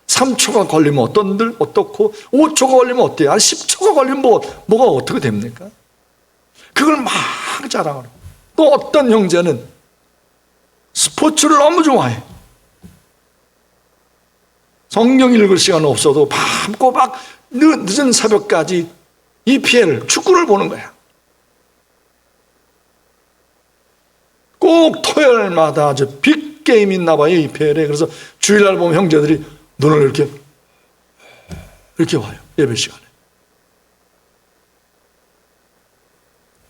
3초가 걸리면 어떻고 5초가 걸리면 어때요? 10초가 걸리면 뭐가 어떻게 됩니까? 그걸 막 자랑하고. 또 어떤 형제는 스포츠를 너무 좋아해. 성경 읽을 시간 없어도 밤 꼬박 늦은 새벽까지 EPL 축구를 보는 거야. 꼭 토요일마다 아주 빅게임 있나 봐요, EPL에. 그래서 주일날 보면 형제들이 눈을 이렇게 와요, 예배 시간에.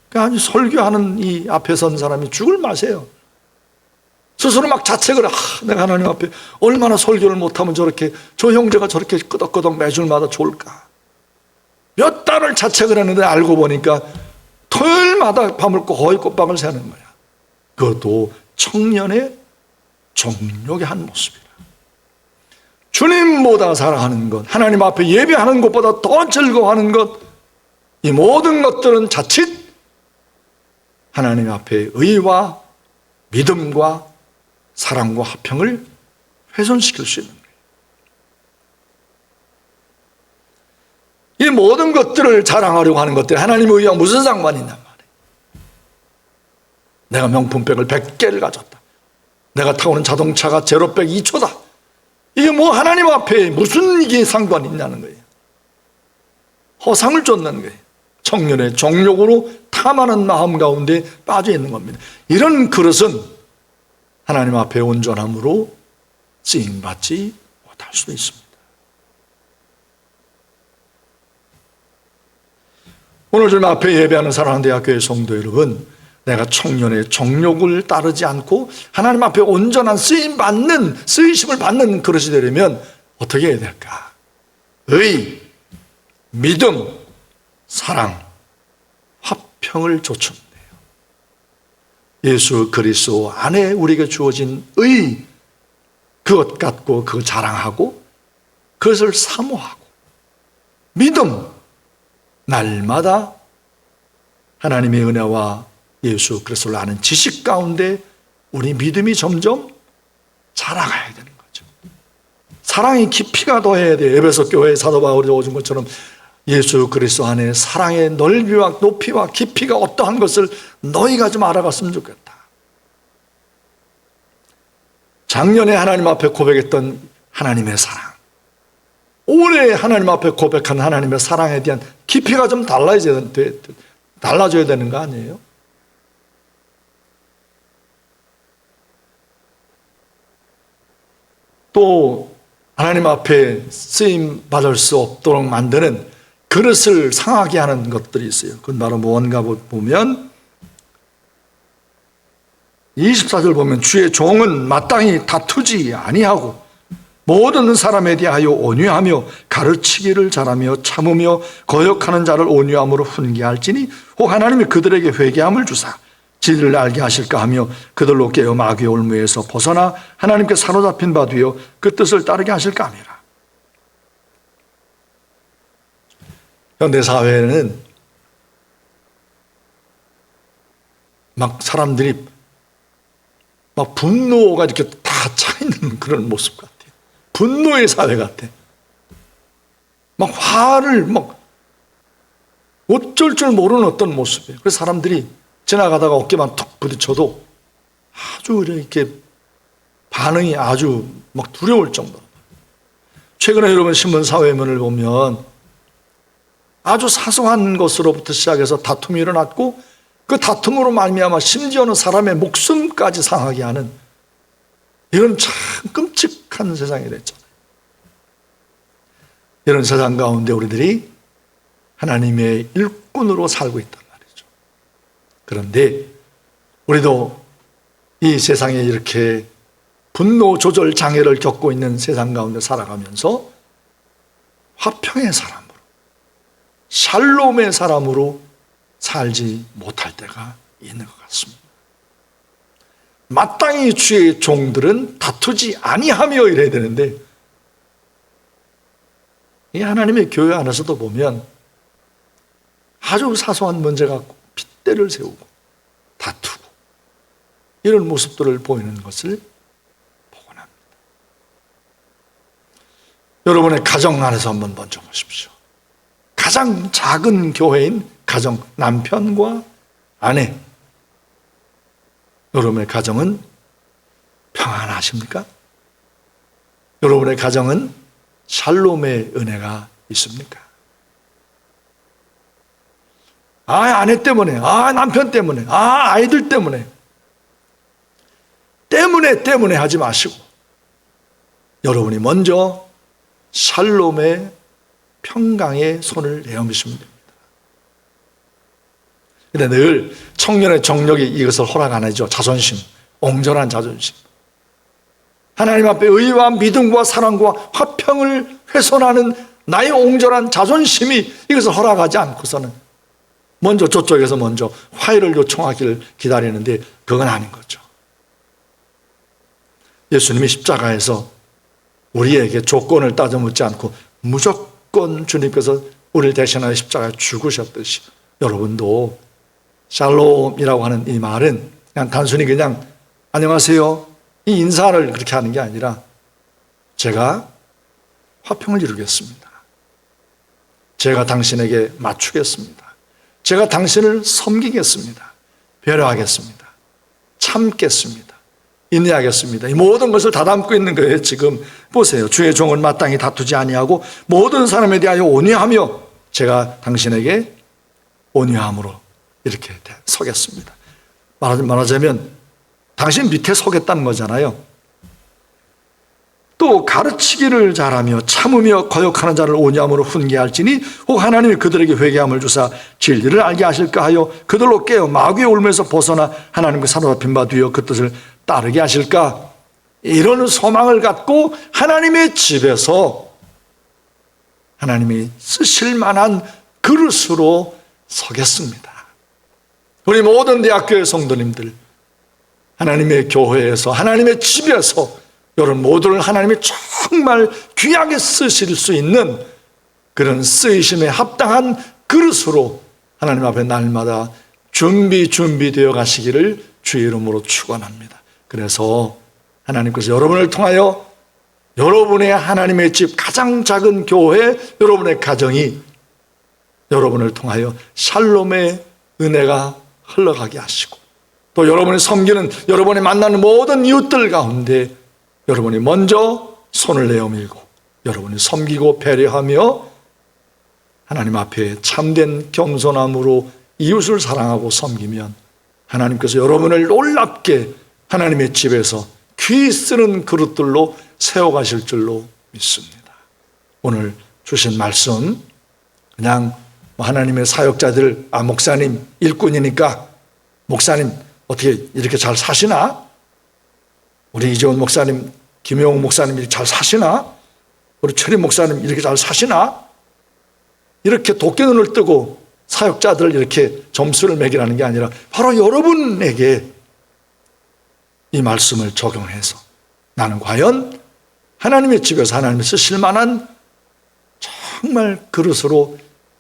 그러니까 아주 설교하는 이 앞에 선 사람이 죽을 맛이에요. 스스로 막 자책을 내가 하나님 앞에 얼마나 설교를 못하면 저 형제가 저렇게 끄덕끄덕 매주마다 좋을까. 몇 달을 자책을 했는데 알고 보니까 토요일마다 밤을 거의 꽃방을 새는 거야. 그것도 청년의 정욕의 한 모습이라. 주님보다 사랑하는 것, 하나님 앞에 예배하는 것보다 더 즐거워하는 것, 이 모든 것들은 자칫 하나님 앞에 의와 믿음과 사랑과 화평을 훼손시킬 수 있는 거예요. 이 모든 것들을 자랑하려고 하는 것들이 하나님의 의와 무슨 상관이 있단 말이에요. 내가 명품백을 100개를 가졌다. 내가 타고는 자동차가 제로백 2초다. 이게 뭐 하나님 앞에 무슨 이게 상관이 있냐는 거예요. 허상을 쫓는 거예요. 청년의 정욕으로 탐하는 마음 가운데 빠져 있는 겁니다. 이런 그릇은 하나님 앞에 온전함으로 쓰임받지 못할 수도 있습니다. 오늘 주님 앞에 예배하는 사랑하는 대학교의 성도 여러분, 내가 청년의 정욕을 따르지 않고 하나님 앞에 온전한 쓰이심을 받는 그릇이 되려면 어떻게 해야 될까? 의, 믿음, 사랑, 화평을 좇으면 돼요. 예수 그리스도 안에 우리에게 주어진 의, 그것 갖고 그거 자랑하고 그것을 사모하고, 믿음, 날마다 하나님의 은혜와 예수 그리스도를 아는 지식 가운데 우리 믿음이 점점 자라가야 되는 거죠. 사랑의 깊이가 더해야 돼요. 에베소 교회 사도 바울이 오신 것처럼 예수 그리스도 안에 사랑의 넓이와 높이와 깊이가 어떠한 것을 너희가 좀 알아갔으면 좋겠다. 작년에 하나님 앞에 고백했던 하나님의 사랑, 올해 하나님 앞에 고백한 하나님의 사랑에 대한 깊이가 좀 달라져야 되는 거 아니에요? 또 하나님 앞에 쓰임 받을 수 없도록 만드는 그릇을 상하게 하는 것들이 있어요. 그건 바로 뭔가 보면 24절 보면 주의 종은 마땅히 다투지 아니하고 모든 사람에 대하여 온유하며 가르치기를 잘하며 참으며 거역하는 자를 온유함으로 훈계할지니 혹 하나님이 그들에게 회개함을 주사 진리를 알게 하실까 하며 그들로 깨어 마귀의 올무에서 벗어나 하나님께 사로잡힌 바 되어 그 뜻을 따르게 하실까 함이라. 현대 사회는 막 사람들이 막 분노가 이렇게 다 차 있는 그런 모습 같아요. 분노의 사회 같아. 막 화를 막 어쩔 줄 모르는 어떤 모습이에요. 그래서 사람들이 지나가다가 어깨만 툭 부딪혀도 아주 이렇게 반응이 아주 막 두려울 정도로. 최근에 여러분 신문 사회면을 보면 아주 사소한 것으로부터 시작해서 다툼이 일어났고 그 다툼으로 말미암아 심지어는 사람의 목숨까지 상하게 하는 이런 참 끔찍한 세상이 됐잖아요. 이런 세상 가운데 우리들이 하나님의 일꾼으로 살고 있단 말이죠. 그런데 우리도 이 세상에 이렇게 분노 조절 장애를 겪고 있는 세상 가운데 살아가면서 화평의 사람으로, 샬롬의 사람으로 살지 못할 때가 있는 것 같습니다. 마땅히 주의 종들은 다투지 아니하며 이래야 되는데 이 하나님의 교회 안에서도 보면 아주 사소한 문제 갖고 핏대를 세우고 다투고 이런 모습들을 보이는 것을 보곤 합니다. 여러분의 가정 안에서 한번 먼저 보십시오. 가장 작은 교회인 가정, 남편과 아내, 여러분의 가정은 평안하십니까? 여러분의 가정은 샬롬의 은혜가 있습니까? 아내 때문에, 남편 때문에, 아이들 때문에 하지 마시고 여러분이 먼저 샬롬의 평강의 손을 내어미시면 됩니다. 근데 늘 청년의 정력이 이것을 허락 안 하죠. 자존심, 옹졸한 자존심. 하나님 앞에 의와 믿음과 사랑과 화평을 훼손하는 나의 옹졸한 자존심이 이것을 허락하지 않고서는 먼저 저쪽에서 먼저 화해를 요청하기를 기다리는데 그건 아닌 거죠. 예수님이 십자가에서 우리에게 조건을 따져 묻지 않고 무조건 주님께서 우리를 대신하여 십자가에 죽으셨듯이 여러분도 샬롬이라고 하는 이 말은 그냥 단순히 그냥 안녕하세요 이 인사를 그렇게 하는 게 아니라 제가 화평을 이루겠습니다. 제가 당신에게 맞추겠습니다. 제가 당신을 섬기겠습니다. 배려하겠습니다. 참겠습니다. 인내하겠습니다. 이 모든 것을 다 담고 있는 거예요. 지금 보세요. 주의 종은 마땅히 다투지 아니하고 모든 사람에 대하여 온유하며 제가 당신에게 온유함으로 이렇게 서겠습니다. 말하자면 당신 밑에 서겠다는 거잖아요. 또 가르치기를 잘하며 참으며 거역하는 자를 온유함으로 훈계할지니 혹 하나님이 그들에게 회개함을 주사 진리를 알게 하실까 하여 그들로 깨어 마귀의 울면서 벗어나 하나님께 사로잡힌 바 되어 그 뜻을 따르게 하실까. 이런 소망을 갖고 하나님의 집에서 하나님이 쓰실 만한 그릇으로 서겠습니다. 우리 모든 대학교의 성도님들, 하나님의 교회에서 하나님의 집에서 여러분 모두를 하나님이 정말 귀하게 쓰실 수 있는 그런 쓰이심에 합당한 그릇으로 하나님 앞에 날마다 준비되어 가시기를 주의 이름으로 축원합니다. 그래서 하나님께서 여러분을 통하여 여러분의 하나님의 집 가장 작은 교회, 여러분의 가정이 여러분을 통하여 샬롬의 은혜가 흘러가게 하시고 또 여러분이 섬기는 여러분이 만나는 모든 이웃들 가운데 여러분이 먼저 손을 내어밀고 여러분이 섬기고 배려하며 하나님 앞에 참된 겸손함으로 이웃을 사랑하고 섬기면 하나님께서 여러분을 놀랍게 하나님의 집에서 귀 쓰는 그릇들로 세워가실 줄로 믿습니다. 오늘 주신 말씀 그냥 하나님의 사역자들 목사님 일꾼이니까 목사님 어떻게 이렇게 잘 사시나? 우리 이재원 목사님 김용욱 목사님 이렇게 잘 사시나? 우리 최리 목사님 이렇게 잘 사시나? 이렇게 도끼눈을 뜨고 사역자들 이렇게 점수를 매기라는 게 아니라 바로 여러분에게 이 말씀을 적용해서 나는 과연 하나님의 집에서 하나님이 쓰실 만한 정말 그릇으로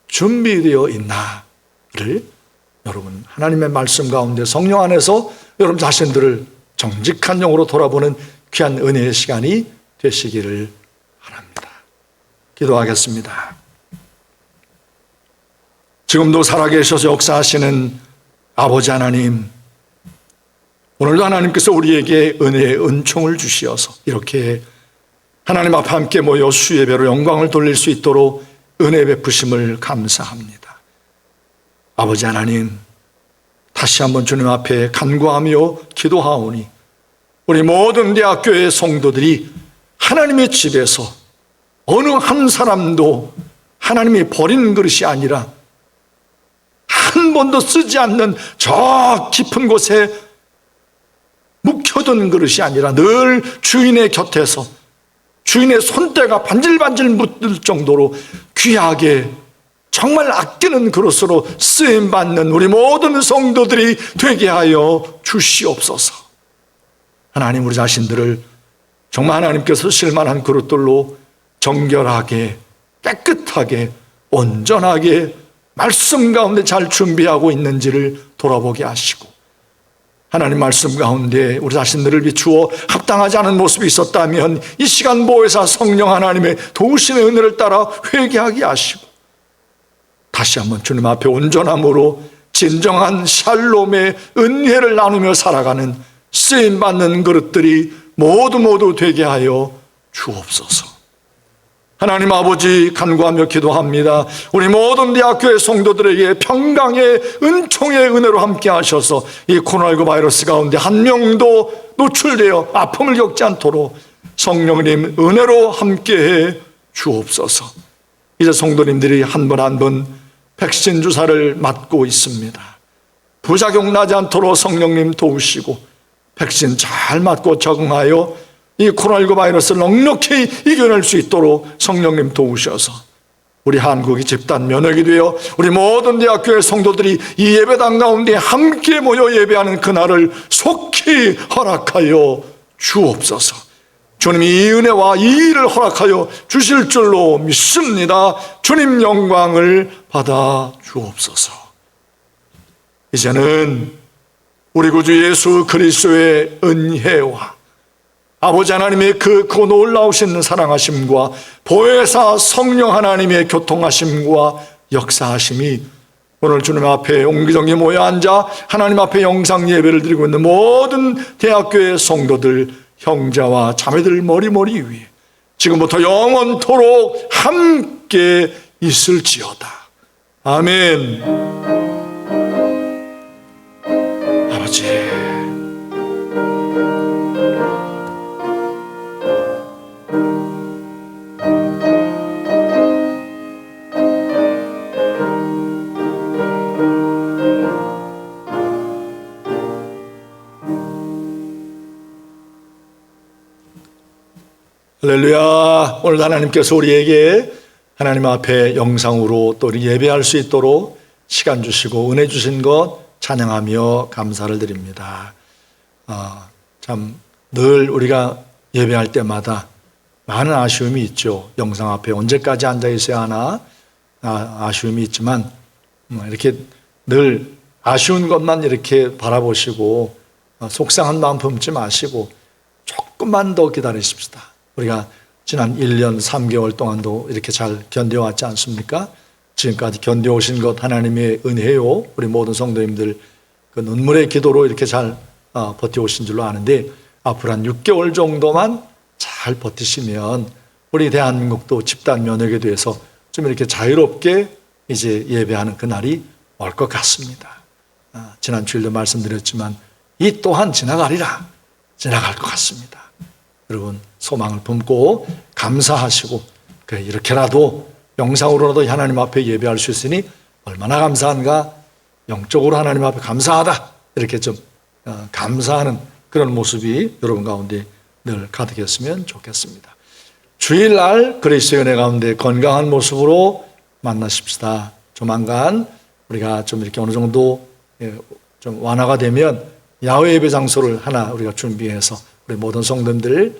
준비되어 있나를 여러분 하나님의 말씀 가운데 성령 안에서 여러분 자신들을 정직한 영으로 돌아보는 귀한 은혜의 시간이 되시기를 바랍니다. 기도하겠습니다. 지금도 살아계셔서 역사하시는 아버지 하나님, 오늘도 하나님께서 우리에게 은혜의 은총을 주시어서 이렇게 하나님 앞에 함께 모여 주 예배로 영광을 돌릴 수 있도록 은혜 베푸심을 감사합니다. 아버지 하나님, 다시 한번 주님 앞에 간구하며 기도하오니 우리 모든 대학교의 성도들이 하나님의 집에서 어느 한 사람도 하나님이 버린 그릇이 아니라 한 번도 쓰지 않는 저 깊은 곳에 묵혀둔 그릇이 아니라 늘 주인의 곁에서 주인의 손때가 반질반질 묻을 정도로 귀하게 정말 아끼는 그릇으로 쓰임받는 우리 모든 성도들이 되게 하여 주시옵소서. 하나님, 우리 자신들을 정말 하나님께서 쓰실 만한 그릇들로 정결하게 깨끗하게 온전하게 말씀 가운데 잘 준비하고 있는지를 돌아보게 하시고 하나님 말씀 가운데 우리 자신들을 비추어 합당하지 않은 모습이 있었다면 이 시간 보혜사 성령 하나님의 도우심의 은혜를 따라 회개하게 하시고 다시 한번 주님 앞에 온전함으로 진정한 샬롬의 은혜를 나누며 살아가는 쓰임받는 그릇들이 모두 되게 하여 주옵소서. 하나님 아버지, 간구하며 기도합니다. 우리 모든 대학교의 성도들에게 평강의 은총의 은혜로 함께 하셔서 이 코로나19 바이러스 가운데 한 명도 노출되어 아픔을 겪지 않도록 성령님 은혜로 함께해 주옵소서. 이제 성도님들이 한 분 한 분 백신 주사를 맞고 있습니다. 부작용 나지 않도록 성령님 도우시고 백신 잘 맞고 적응하여 이 코로나19 바이러스를 넉넉히 이겨낼 수 있도록 성령님 도우셔서 우리 한국이 집단 면역이 되어 우리 모든 대학교의 성도들이 이 예배당 가운데 함께 모여 예배하는 그날을 속히 허락하여 주옵소서. 주님이 이 은혜와 이 일을 허락하여 주실 줄로 믿습니다. 주님 영광을 받아 주옵소서. 이제는 우리 구주 예수 그리스도의 은혜와 아버지 하나님의 그 놀라우신 사랑하심과 보혜사 성령 하나님의 교통하심과 역사하심이 오늘 주님 앞에 옹기종기 모여 앉아 하나님 앞에 영상 예배를 드리고 있는 모든 대학교의 성도들, 형제와 자매들 머리 위에 지금부터 영원토록 함께 있을지어다. 아멘. 아버지, 할렐루야. 오늘 하나님께서 우리에게 하나님 앞에 영상으로 또 우리 예배할 수 있도록 시간 주시고 은혜 주신 것 찬양하며 감사를 드립니다. 참 늘 우리가 예배할 때마다 많은 아쉬움이 있죠. 영상 앞에 언제까지 앉아 있어야 하나 아쉬움이 있지만 이렇게 늘 아쉬운 것만 이렇게 바라보시고 속상한 마음 품지 마시고 조금만 더 기다리십시다. 우리가 지난 1년 3개월 동안도 이렇게 잘 견뎌왔지 않습니까? 지금까지 견뎌오신 것 하나님의 은혜요. 우리 모든 성도님들 그 눈물의 기도로 이렇게 잘 버텨오신 줄로 아는데 앞으로 한 6개월 정도만 잘 버티시면 우리 대한민국도 집단 면역에 대해서 좀 이렇게 자유롭게 이제 예배하는 그날이 올 것 같습니다. 지난 주일도 말씀드렸지만 이 또한 지나가리라. 지나갈 것 같습니다. 여러분 소망을 품고 감사하시고 그래 이렇게라도 영상으로라도 하나님 앞에 예배할 수 있으니 얼마나 감사한가. 영적으로 하나님 앞에 감사하다 이렇게 좀 감사하는 그런 모습이 여러분 가운데 늘 가득했으면 좋겠습니다. 주일날 그리스도의 은혜 가운데 건강한 모습으로 만나십시다. 조만간 우리가 좀 이렇게 어느 정도 좀 완화가 되면 야외 예배 장소를 하나 우리가 준비해서 우리 모든 성도님들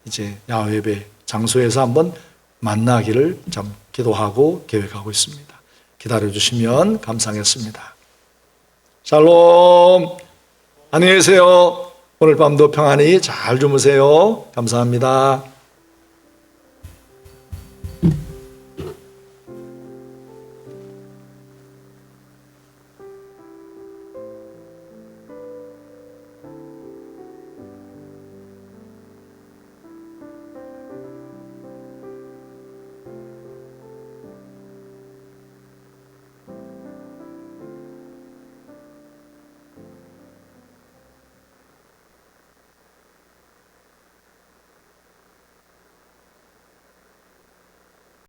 이제 야외 예배 장소에서 한번 만나기를 좀 기도하고 계획하고 있습니다. 기다려 주시면 감사하겠습니다. 샬롬. 안녕히 계세요. 오늘 밤도 평안히 잘 주무세요. 감사합니다.